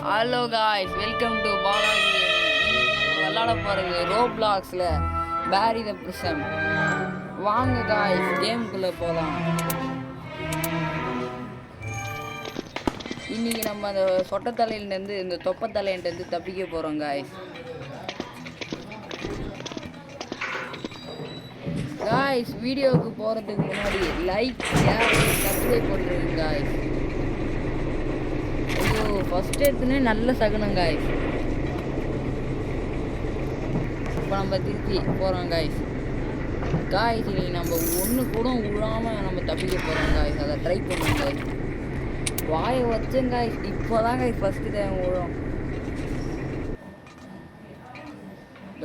Hello guys, welcome to Balaji gaming. விளாட போகிறது ரோப்ளாக்ஸில் பேரி த prism. வாங்க காய்ஸ், கேமுக்குள்ளே போகலாம். இன்றைக்கி நம்ம அந்த சொட்டத்தலையிலேருந்து இந்த தொப்பத்தலையிலேருந்து தப்பிக்க போகிறோம் காய்ஸ். காய்ஸ், வீடியோவுக்கு போகிறதுக்கு முன்னாடி லைக், ஷேர், சப்ஸ்கிரைப் பண்ணுறேங்க காய்ஸ். ஃபர்ஸ்ட் எடுத்துனே நல்ல சகுனம் காய்ஸ். இப்போ நம்ம திருப்பி போகிறோம் காய்ஸ். இன்னைக்கு நம்ம ஒன்று கூட விழாமல் நம்ம தப்பிக்க போகிறோம் காய்ஸ். அதை ட்ரை பண்ணுவோம் காய்ஸ். வாயை வச்சேன் காய்ஸ். இப்போ தான் காய்ஸ் ஃபஸ்ட்டு டைம் விழும்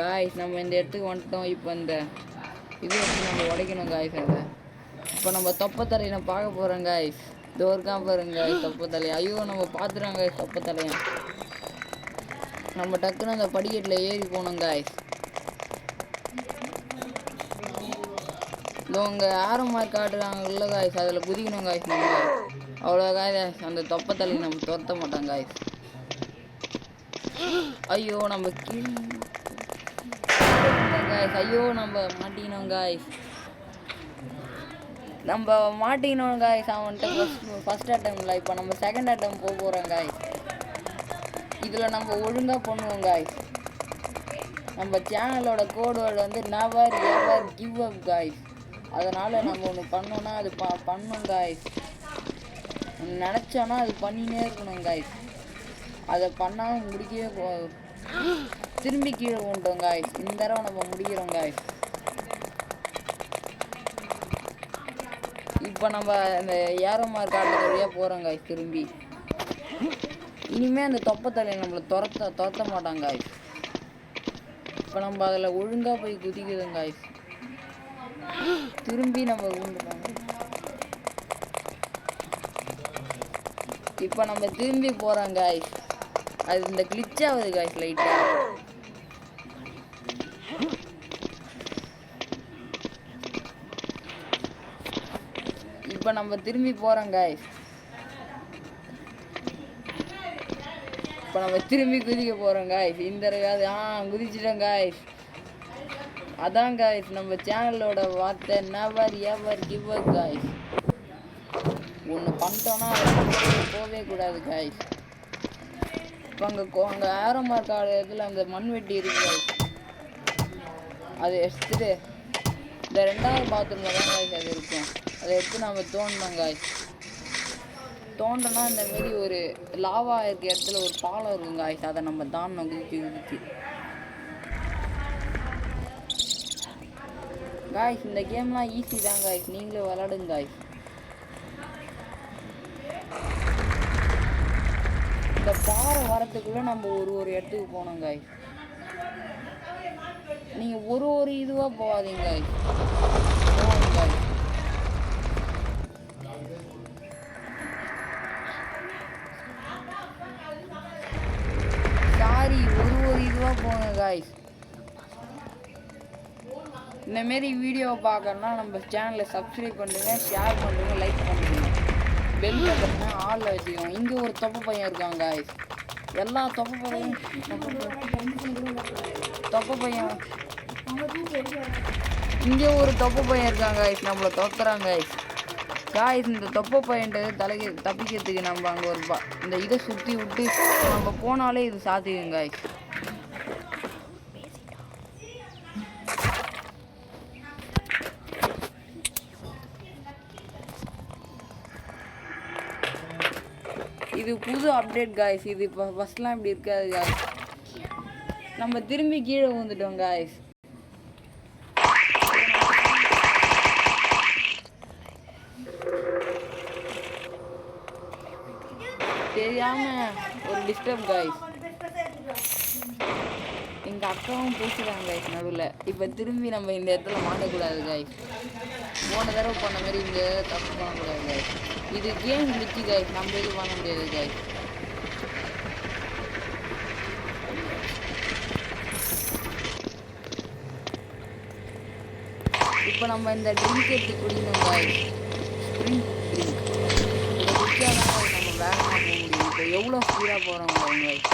காய்ஸ். நம்ம இந்த இடத்துக்கு வந்துட்டோம். இப்போ இந்த இது வச்சு நம்ம உடைக்கணும் காய்ஸ். அதை இப்போ நம்ம தொப்பத்தலையை பார்க்க போகிறோம் காய்ஸ். டோர்க்கா பாருங்க தொப்பத்தலை. ஐயோ, நம்ம பார்த்துறாங்க தொப்பத்தலையா. நம்ம டக்குன்னு அந்த படிக்கட்டில் ஏறி போனோம் காய்ஸ். இதோ உங்கள் ஆரோ மார்க் காட்டுறாங்கல்ல காய்ஸ், அதில் குதிக்கணும் காய்ஸ். நம்ம அவ்வளோ காய்ஸ் அந்த தொப்பத்தலையை நம்ம துரத்த மாட்டோம் காய்ஸ். ஐயோ, நம்ம காய்ஸ். ஐயோ, நம்ம மாட்டிக்கணும் காய்ஸ். நம்ம மாட்டிக்கணும் காய்ஸ். அவன்கிட்ட ஃபஸ்ட் அட்டம்ல. இப்போ நம்ம செகண்ட் அட்டம் போகிறோம் காய்ஸ். இதில் நம்ம ஒழுங்காக பண்ணுவோம் காய்ஸ். நம்ம சேனலோட கோட் வேர்டு வந்து never ever give up guys. அதனால் நம்ம ஒன்று பண்ணோன்னா அது பண்ணணும் காய்ஸ். நினச்சோன்னா அது பண்ணினே இருக்கணும் காய்ஸ். அதை பண்ணாமல் முடிக்கவே திரும்பி கீழே கொண்டோம் காய்ஸ். இந்த தடவை நம்ம முடிக்கிறோம் காய்ஸ். இப்போ நம்ம அந்த ஏரோ மார்க் காட்டுற வழியாக போகிறோம் காய்ஸ். திரும்பி இனிமேல் அந்த தொப்பத்தலையை நம்மளை துரத்த மாட்டாங்க காய்ஸ். இப்போ நம்ம அதில் ஒழுங்காக போய் குதிக்குதுங்க காய்ஸ். திரும்பி நம்ம விழுந்துட்டோம். இப்போ நம்ம திரும்பி போகிறோம் காய்ஸ். அது இந்த கிளிச் ஆகுது காய்ஸ் லைட்டாக. இப்போ நம்ம திரும்பி போகிறோம் காய்ஸ். இப்போ நம்ம திரும்பி குதிக்க போகிறோம் காய்ஸ். இந்த குதிச்சிட்டோம் காய்ஸ். அதான் காய்ஸ் நம்ம சேனலோட வார்த்தை never ever give up guys. ஒன்று பண்ணிட்டோன்னா போகவே கூடாது காய்ஸ். இப்போ அங்கே ஆரோ மார்க் இடத்துல அந்த மண்வெட்டி இருக்கு காய்ஸ். அதை எடுத்துட்டு இந்த 2வது பாத்ரூமில் தான் காய்ஸ் அது இருக்கும். அதை எடுத்து நம்ம தோண்டணும் காய்ஸ். தோண்டனா இந்த மாரி ஒரு லாவா இருக்க இடத்துல ஒரு பாலம் இருக்கும் காய்ஸ். அதை நம்ம தாண்டணும் குதிச்சு காய்ஸ். இந்த கேம்லாம் ஈஸி தான் காய்ஸ். நீங்களே விளாடுங்க காய்ஸ். இந்த பாறை வரத்துக்குள்ளே நம்ம ஒரு இடத்துக்கு போனோம் காய்ஸ். நீங்கள் ஒரு இதுவாக போகாதீங்க காய்ஸ். போகணும் காய்ஸ். சாரி, ஒரு இதுவாக போங்க காய்ஸ். இந்தமாரி வீடியோவை பார்க்கணுன்னா நம்ம சேனலை சப்ஸ்கிரைப் பண்ணுங்க, ஷேர் பண்ணுங்க, லைக் பண்ணுங்க, பெல் பட்டனை ஆளில் வச்சுக்கோங்க. இங்கே ஒரு தொப்பை பையன் இருக்காங்க காய்ஸ். எல்லா தொப்பை பையன் இங்கே ஒரு தொப்பை பையன் இருக்காங்க காய்ஸ். நம்மளை துரத்துறாங்க காய்ஸ். இந்த தொப்பை பையன்ட்டு தப்பிக்கிறதுக்கு நம்ம அங்கே ஒரு இந்த இதை சுற்றி விட்டு நம்ம போனாலே இது சாத்திக்கும் காய்ஸ். இது புது அப்டேட் காய்ஸ். இது இப்போ ஃபஸ்ட்லாம் இப்படி இருக்காது காய்ஸ். நம்ம திரும்பி கீழே வந்துட்டோம் காய்ஸ். தெரியாம ஒரு டிஸ்டர்ப் காய்ஸ். எங்கள் அக்காவும் பேசுகிறாங்க காய்ஸ் நடுவில். இப்போ திரும்பி நம்ம இந்த இடத்துல மாட்டக்கூடாது காய்ஸ். போன தடவை பண்ண மாதிரி இந்த தப்பு பண்ணக்கூடாது காய்ஸ். இது கேம் கிளிச்சு காய்ஸ். நம்ம எதுவும் பண்ண முடியாது காய்ஸ். இப்போ நம்ம இந்த ட்ரிங்க் எடுத்து குடிக்கணும் காய்ஸ். Spring drink. இதை குடிச்சாதான் நம்ம வேகமாக போக முடியும். எவ்வளோ ஸ்பீடாக போகிறோம் guys.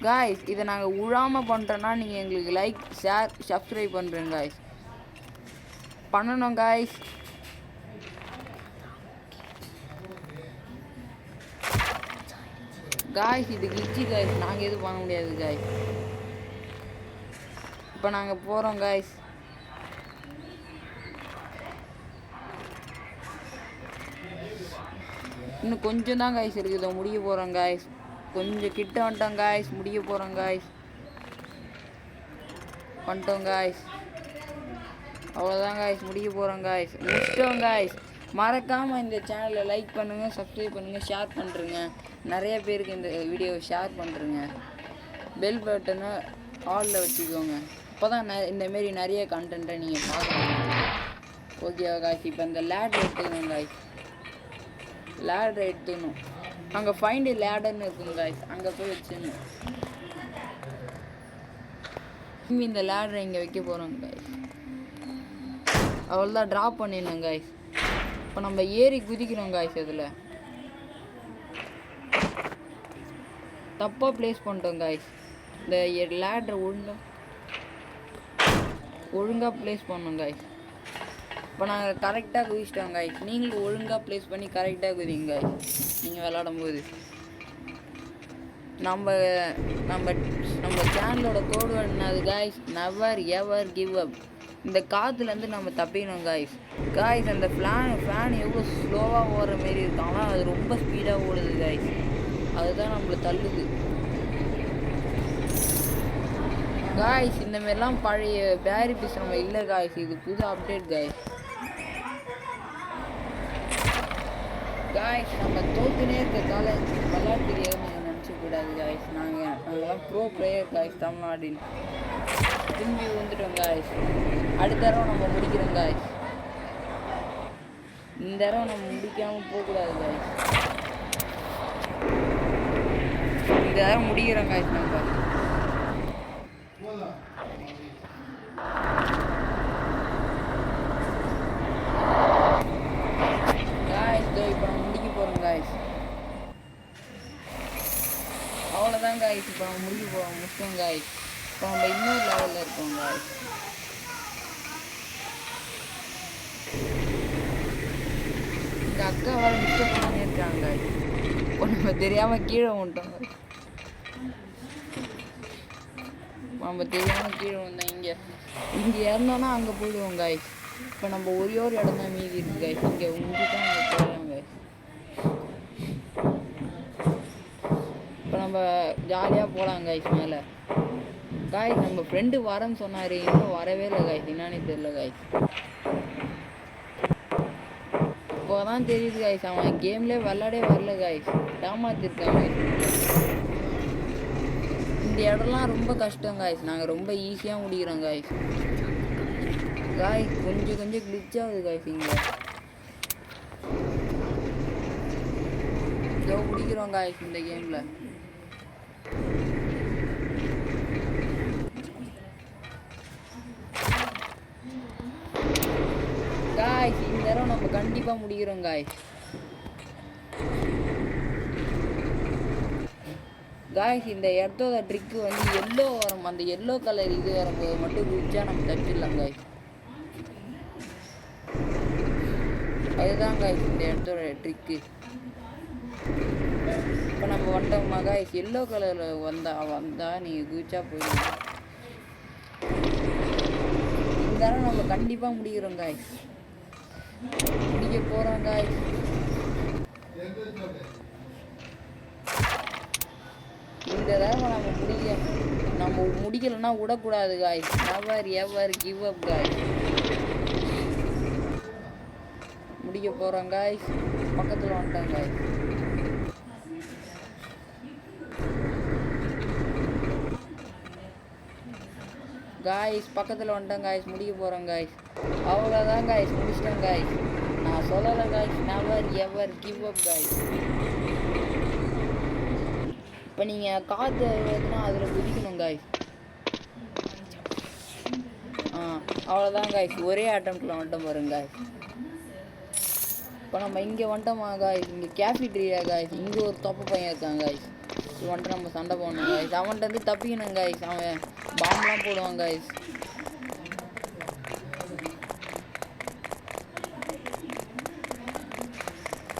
guys இதை நாங்கள் விழாமல் பண்ணுறோன்னா நீங்கள் எங்களுக்கு லைக் ஷேர் சப்ஸ்கிரைப் பண்ணுறேங்க guys. பண்ணணும் guys. guys இது கிளிச்சி guys, நாங்கள் எதுவும் பண்ண முடியாது guys. இப்போ நாங்கள் போகிறோம் guys. இன்னும் கொஞ்சம் தான் guys இருக்குது, முடிய போகிறோம் guys. கொஞ்சம் கிட்ட வந்துட்டோம் guys, முடிய போகிறோம் guys. வந்துட்டோம் guys. அவ்வளோதான் guys, முடிய போகிறோம் guys. முடிச்சிட்டோம் guys. மறக்காமல் இந்த சேனலை லைக் பண்ணுங்கள், சப்ஸ்கிரைப் பண்ணுங்கள், ஷேர் பண்ணுறேங்க. நிறைய பேருக்கு இந்த வீடியோவை ஷேர் பண்ணுறேங்க. பெல் பட்டனை ஆலில் வச்சுக்கோங்க. அப்போ தான் இந்தமாரி நிறைய கண்டென்ட்டை நீங்கள் பார்க்கணும். ஓகேவா guys? இப்போ இந்த லேடர் எடுத்துக்கணும் guys. லேடர் எடுத்துக்கணும். அங்கே ஃபைண்ட் லேடர்னு இருக்குங்க guys, அங்கே போய் வச்சுக்கணும். இந்த லேடரை இங்கே வைக்க போகிறோம் guys. அவ்வளோதான், ட்ராப் பண்ணிடணும் guys. இப்போ நம்ம ஏறி குதிக்கிறோம் guys. இதில் தப்பாக ப்ளேஸ் பண்ணிட்டோம் guys. இந்த லேடரை ஒழுங்காக ப்ளேஸ் பண்ணோம் guys. இப்போ நாங்கள் கரெக்டாக குதிச்சிட்டோம் guys. நீங்களும் ஒழுங்காக ப்ளேஸ் பண்ணி கரெக்டாக குதிங்க guys நீங்கள் விளாடும் போது. நம்ம சேனலோட கோடு என்னது guys? Never ever give up. இந்த காற்றுலேருந்து நம்ம தப்பிக்கணும் guys. அந்த ஃபேன் எவ்வளோ ஸ்லோவாக ஓடுற மாரி இருக்காங்களோ அது ரொம்ப ஸ்பீடாக ஓடுது guys. அதுதான் நம்மளை தள்ளுது guys. இந்தமாரிலாம் பழைய பேரி பீஸ் நம்ம இல்லை guys. இது புது அப்டேட் guys. நம்ம தோத்துனே இருக்கிறதால விளையாட்டு தெரியாமல் நினச்சக்கூடாது guys. நாங்கள்லாம் ப்ரோ பிளேயர் guys. தமிழ்நாட்டில் திரும்பி வந்துட்டோம் guys. அடுத்த தடவை நம்ம முடிக்கிறோம் guys. இந்த தடவை நம்ம முடிக்காமல் போகக்கூடாது guys. இந்த தடவை முடிக்கிறோம் guys. நம்ம இப்போ நம்ம முடிக்க போகிறோம் guys. அவ்வளோதான் guys. இப்போ நம்ம முடிச்சிட்டோம் guys. இப்போ நம்ம இன்னொரு லெவலில் இருக்கோம் guys. இந்த அக்கா வர மிஸ்டேக் பண்ணி இருக்காங்க guys. இப்போ நம்ம தெரியாமல் கீழே வந்துட்டோம். நம்ம தெரியாமல் கீழே வந்தோம். இங்கே இறந்தோன்னா அங்கே போயிடுவோம் guys. இப்போ நம்ம ஒரே ஒரு இடம் தான் மீதி இருக்கு guys. இங்கே தான் நம்ம போகலாம் guys. இப்போ நம்ம ஜாலியாக போகலாம் guys மேலே guys. நம்ம ஃப்ரெண்டு வரேன்னு சொன்னார், இன்னும் வரவே இல்லை guys. என்னன்னு தெரியல guys. இப்போ தான் தெரியுது guys, அவன் கேம்லேயே விளாடே வரல guys. ஏமாத்திருக்கான் guys. இந்த இடம்லாம் ரொம்ப கஷ்டம் guys. நாங்கள் ரொம்ப ஈஸியாக முடிக்கிறோம் guys. கொஞ்சம் கிளிச் ஆகுது guys. இங்கே இதோ முடிக்கிறோம் guys இந்த கேமில். இந்த தடவை நம்ம கண்டிப்பாக முடிக்கிறோம் guys. இந்த இடத்தோட ட்ரிக்கு வந்து எல்லோ வரும். அந்த எல்லோ கலர் இது வரும்போது மட்டும் குடிச்சா நம்ம தப்பிடலாம் guys. அதுதான் guys இந்த இடத்தோட ட்ரிக்கு. இப்போ நம்ம வந்துட்டோமா guys? எல்லோ கலரில் வந்தா நீங்கள் குதிச்சா போயிடுங்க. இந்த தடவை நம்ம கண்டிப்பாக முடிக்கிறோம் guys. முடிக்க போகிறோம் guys. இந்த தடவை நம்ம முடிக்கலைன்னா விடக்கூடாது guys. Never ever give up guys. முடிக்க போகிறோம் guys. பக்கத்தில் வந்துட்டோம் guys. பக்கத்தில் வந்துட்டோம் guys. முடிக்க போகிறோம் guys. அவ்வளோதான் guys, முடிச்சிட்டோம் guys. நான் சொல்லலை guys, never ever give up guys. இப்போ நீங்கள் காற்று வருதுன்னா அதில் குதிக்கணும் guys. அவ்வளோதான் guys, ஒரே அட்டம்ப்டில் வந்துட்டோம் பாருங்க guys. இப்போ நம்ம இங்கே வந்துட்டோமா காய்ஸ், இங்கே கேஃபிட்ரியா காய்ஸ், இங்கே ஒரு தொப்பை பையன் இருக்கான் காய்ஸ். இது வந்துட்டு நம்ம சண்டை போடணும் காய்ஸ். அவன்கிட்ட வந்து தப்பிக்கணும் காய்ஸ், அவன் பாம்பெலாம் போடுவான் காய்ஸ்.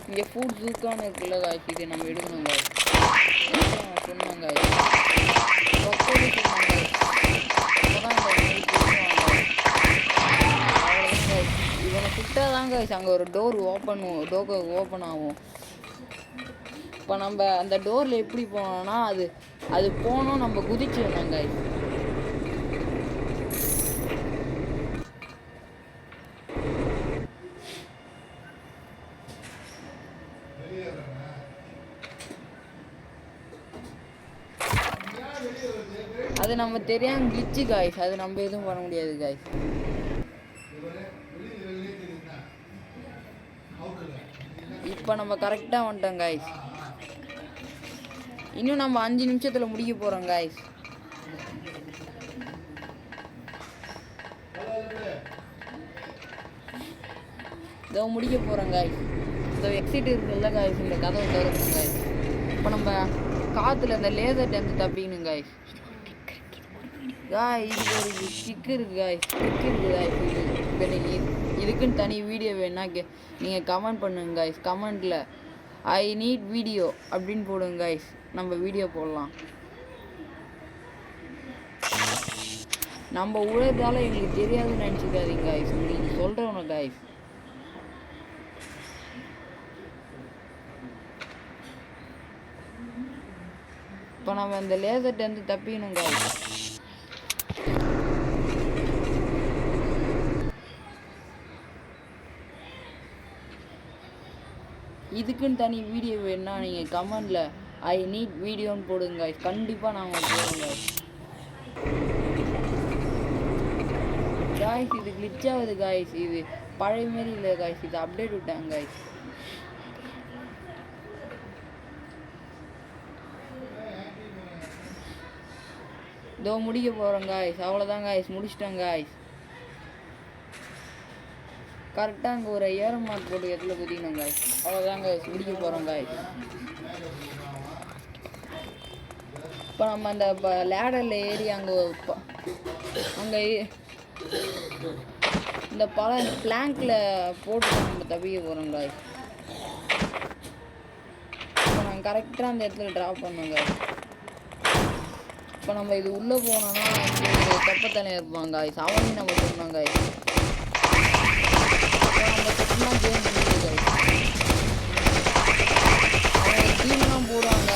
இங்கே ஃபுட் ஜூக்கான இருக்குல்ல காய்ஸ், இது நம்ம எடுக்கணும் காய்ஸ். சொன்னாங்க காய்ஸ், சொன்னாங்க காய்ஸ். இவனை சுட்டால் தான் காய்ஸ் அங்கே ஒரு டோர் ஓப்பன் ஆகும். இப்போ நம்ம அந்த டோரில் எப்படி போனோம்னா அது போனோம் நம்ம குதிச்சிடணும் காய்ஸ். அது நம்ம தெரியாமல் கிளிச்சு காய்ஸ், அது நம்ம எதுவும் பண்ண முடியாது காய்ஸ். இப்போ நம்ம கரெக்டாக வந்துட்டோம் காய்ஸ். இன்னும் நம்ம 5 நிமிஷத்தில் முடிக்க போகிறோம் காய்ஸ். இதோ முடிக்க போகிறோம் காய்ஸ். இதோ எக்ஸிட் இருக்குல்ல காய்ஸ், இந்த கதவை திறக்கணும் காய்ஸ். இப்போ நம்ம காற்றுல இந்த லேசர் டேந்து தப்பிக்கணும் காய்ஸ். இது ஒரு ஸ்டிக் இருக்குது காய்ஸ், இப்போ நீங்கள் இதுக்குன்னு தனி வீடியோ வேணா நீங்கள் கமெண்ட் பண்ணுங்க காய்ஸ். கமெண்டில் ஐ நீட் வீடியோ அப்படின்னு போடுங்க காய்ஸ், நம்ம வீடியோ போடலாம். நம்ம உழைதால எங்களுக்கு தெரியாதுன்னு நினச்சிக்காதீங்க காய்ஸ், உங்களுக்கு சொல்கிறவன காய்ஸ். இப்போ நம்ம இந்த லேசர்ட்டேருந்து தப்பிக்கணும் காய்ஸ். இதுக்குன்னு தனி வீடியோ வேணுன்னா நீங்கள் கமெண்டில் ஐ நீட் வீடியோன்னு போடுங்க காய்ஸ், கண்டிப்பாக நாங்கள் போடுவோம் காய்ஸ். காய்ஸ் இது கிளிச் ஆகுது காய்ஸ், இது பழைய மாரி இல்லை காய்ஸ், இது அப்டேட் விட்டாங்க காய்ஸ். இதோ முடிக்க போகிறோம் காய்ஸ், அவ்வளோதான் காய்ஸ், முடிச்சிட்டோங்க காய்ஸ். கரெக்டாக அங்கே ஒரு ஏரோ மார்க் போட்டு இடத்துல குதிக்கணும் காய்ஸ், அவ்வளோதான் காய்ஸ், முடிக்க போகிறோம் காய்ஸ். இப்போ நம்ம அந்த லேடரில் ஏறி அங்கே இந்த பிளாங்கில் போட்டு நம்ம தப்பிக்க போகிறோம் காய்ஸ். இப்போ நாங்கள் கரெக்டாக அந்த இடத்துல ட்ராப் பண்ணோம் காய்ஸ். இப்போ நம்ம இது உள்ளே போனோன்னா இங்கே ஒரு தெப்பத்தலை இருப்பாங்க காய்ஸ், அவனையும் நம்ம சொன்னோம் காய்ஸ். நம்ம செட்லாம் கேம் முடியுது காய்ஸ், அவங்க டீம்லாம் போடுவாங்க.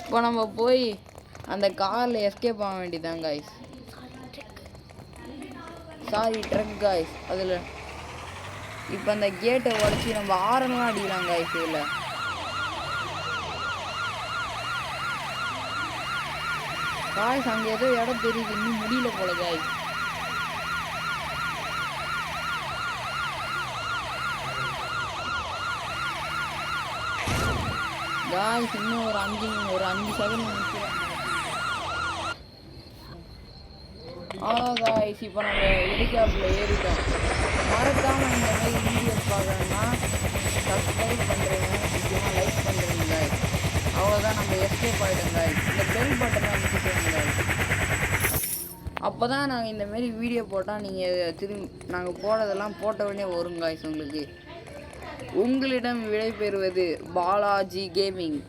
இப்போ நம்ம போய் அந்த காரில் எஸ்கேப் ஆக வேண்டியதான் காய்ஸ். Sorry drug guys. அதில் இப்போ அந்த கேட்டை உடச்சி நம்ம ஆரம்லாம் அடிக்கலாம் காய்ஸ். இதில் காய்ஸ் அங்கே ஏதோ இடம் தெரியுது, இன்னும் முடியல போல காய்ஸ். காய்ஸ் இன்னும் ஒரு 5 செகண்ட் நிமிஷம். காய்ஸ் இப்போ நம்ம ஹெலிகாப்டரில் ஏறிட்டோம். மறக்காமல் இந்த மாதிரி வீடியோஸ் பார்க்கணுன்னா சப்ஸ்கிரைப் பண்ணுறேங்க, முக்கியமாக லைக் பண்ணுறேங்க காய்ஸ். அவ்வளோதான், நம்ம எஸ்கேப் ஆகிட்டோம் காய்ஸ். இந்த பெல் பட்டனை அமைச்சிட்டோங்க காய்ஸ். அப்போ தான் நாங்கள் இந்தமாரி வீடியோ போட்டால் நீங்கள் நாங்கள் போடுறதெல்லாம் போட்ட உடனே வரும் காய்ஸ் உங்களுக்கு. உங்களிடம் விடைபெறுவது பாலாஜி கேமிங்.